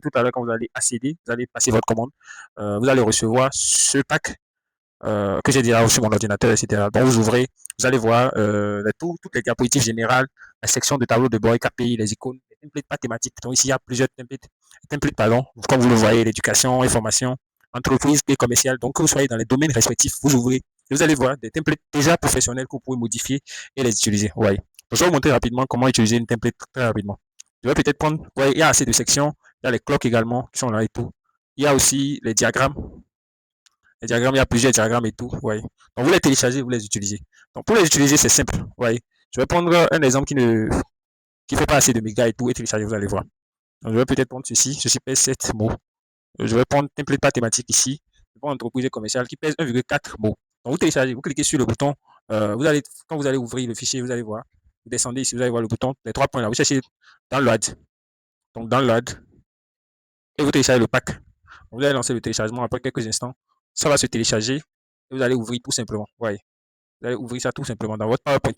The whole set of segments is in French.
tout à l'heure, quand vous allez accéder, vous allez passer votre commande, vous allez recevoir ce pack que j'ai déjà sur mon ordinateur, etc. Donc, vous ouvrez, vous allez voir toutes les diapositives générales, la section de tableau de bord, KPI, les icônes, les templates pas thématiques. Donc, ici, il y a plusieurs templates, pardon. Comme vous le voyez, l'éducation, information, entreprise et commerciale. Donc, que vous soyez dans les domaines respectifs, vous ouvrez et vous allez voir des templates déjà professionnels que vous pouvez modifier et les utiliser. Ouais. Je vais vous montrer rapidement comment utiliser une template très rapidement. Je vais peut-être prendre, ouais, il y a assez de sections, il y a les clocks également qui sont là et tout. Il y a aussi les diagrammes. Les diagrammes, il y a plusieurs diagrammes et tout. Ouais. Donc, vous les téléchargez, vous les utilisez. Donc, pour les utiliser, c'est simple. Ouais. Je vais prendre un exemple qui fait pas assez de mégas et tout et télécharger, vous allez voir. Donc, je vais peut-être prendre ceci. Ceci pèse 7 mots. Je vais prendre template pas thématique ici. Je vais prendre entreprise commerciale qui pèse 1,4 mots. Donc, vous téléchargez, vous cliquez sur le bouton. Quand vous allez ouvrir le fichier, vous allez voir. Vous descendez ici, vous allez voir le bouton, les trois points là. Vous cherchez download. Donc, download. Et vous téléchargez le pack. Vous allez lancer le téléchargement après quelques instants. Ça va se télécharger et vous allez ouvrir tout simplement. Ouais. Vous allez ouvrir ça tout simplement dans votre PowerPoint.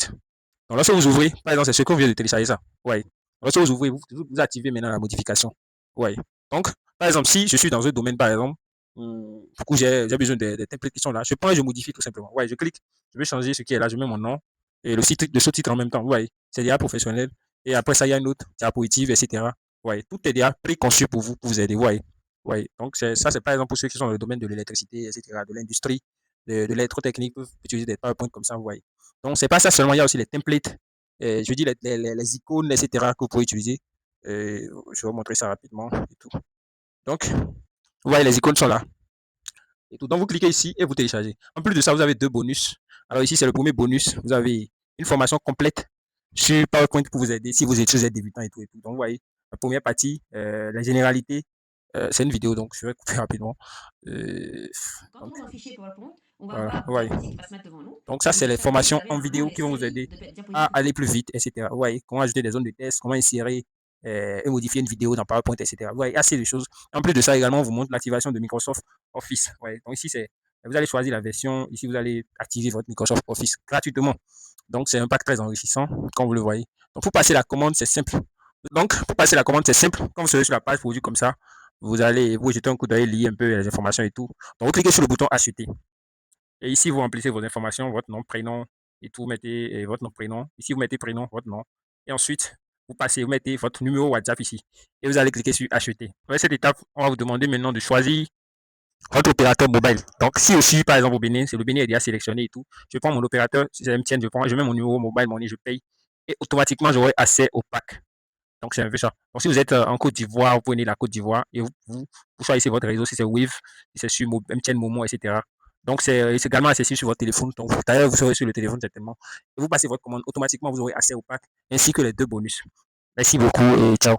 Donc, lorsque vous ouvrez, par exemple, c'est ce qu'on vient de télécharger ça. Ouais. Lorsque vous ouvrez, vous activez maintenant la modification. Ouais. Donc, par exemple, si je suis dans un domaine, par exemple, du coup, j'ai besoin des templates qui sont là. Je prends et je modifie tout simplement. Ouais, je clique, je vais changer ce qui est là, je mets mon nom et le sous-titre en même temps. Ouais, c'est déjà professionnel. Et après ça, il y a une autre diapositive, etc. Ouais, tout est déjà préconçu pour vous aider. Ouais. Ouais. Donc, ça, c'est par exemple pour ceux qui sont dans le domaine de l'électricité, etc., de l'industrie, de l'électrotechnique, peuvent utiliser des PowerPoint comme ça, vous voyez. Donc, c'est pas ça seulement, il y a aussi les templates, je dis les icônes, etc., que vous pouvez utiliser. Je vais vous montrer ça rapidement et tout. Donc, vous voyez, les icônes sont là. Et tout. Donc, vous cliquez ici et vous téléchargez. En plus de ça, vous avez deux bonus. Alors, ici, c'est le premier bonus. Vous avez une formation complète sur PowerPoint pour vous aider si vous êtes débutant et tout. Et tout. Donc, vous voyez, la première partie, la généralité, c'est une vidéo, donc je vais couper rapidement. Quand Donc, on ouvre un fichier PowerPoint, on va voilà, avoir une ouais. diapositive qui va se mettre devant nous. Donc, ça, Et c'est les juste à côté, vous formations avez en vidéo normalement qui des vont vous séries aider de à diapositives. aller plus vite, etc. Vous voyez, comment ajouter des zones de test, comment insérer et modifier une vidéo dans PowerPoint, etc. Vous voyez, assez de choses. En plus de ça, également, on vous montre l'activation de Microsoft Office. Ouais. Donc, ici, vous allez choisir la version. Ici, vous allez activer votre Microsoft Office gratuitement. Donc, c'est un pack très enrichissant, comme vous le voyez. Donc, pour passer la commande, c'est simple. Donc, pour passer la commande, c'est simple. Quand vous serez sur la page produit comme ça, vous allez vous jeter un coup d'œil, lire un peu les informations et tout. Donc, vous cliquez sur le bouton acheter. Et ici, vous remplissez vos informations, votre nom, prénom, et tout, vous mettez votre nom, prénom. Ici, vous mettez prénom, votre nom. Et ensuite, vous mettez votre numéro WhatsApp ici. Et vous allez cliquer sur acheter. Avec cette étape, on va vous demander maintenant de choisir votre opérateur mobile. Donc, si je suis, par exemple, au Bénin, c'est le Bénin est déjà sélectionné et tout. Je prends mon opérateur, si c'est MTN, je mets mon numéro mobile, je paye. Et automatiquement, j'aurai accès au pack. Donc, c'est un peu ça. Donc, si vous êtes en Côte d'Ivoire, vous prenez la Côte d'Ivoire et vous choisissez votre réseau, si c'est Wave, si c'est sur MTN, Momo, etc. Donc, c'est également accessible sur votre téléphone. Donc, d'ailleurs, vous serez sur le téléphone certainement. Et vous passez votre commande, automatiquement, vous aurez accès au pack ainsi que les deux bonus. Merci beaucoup et ciao.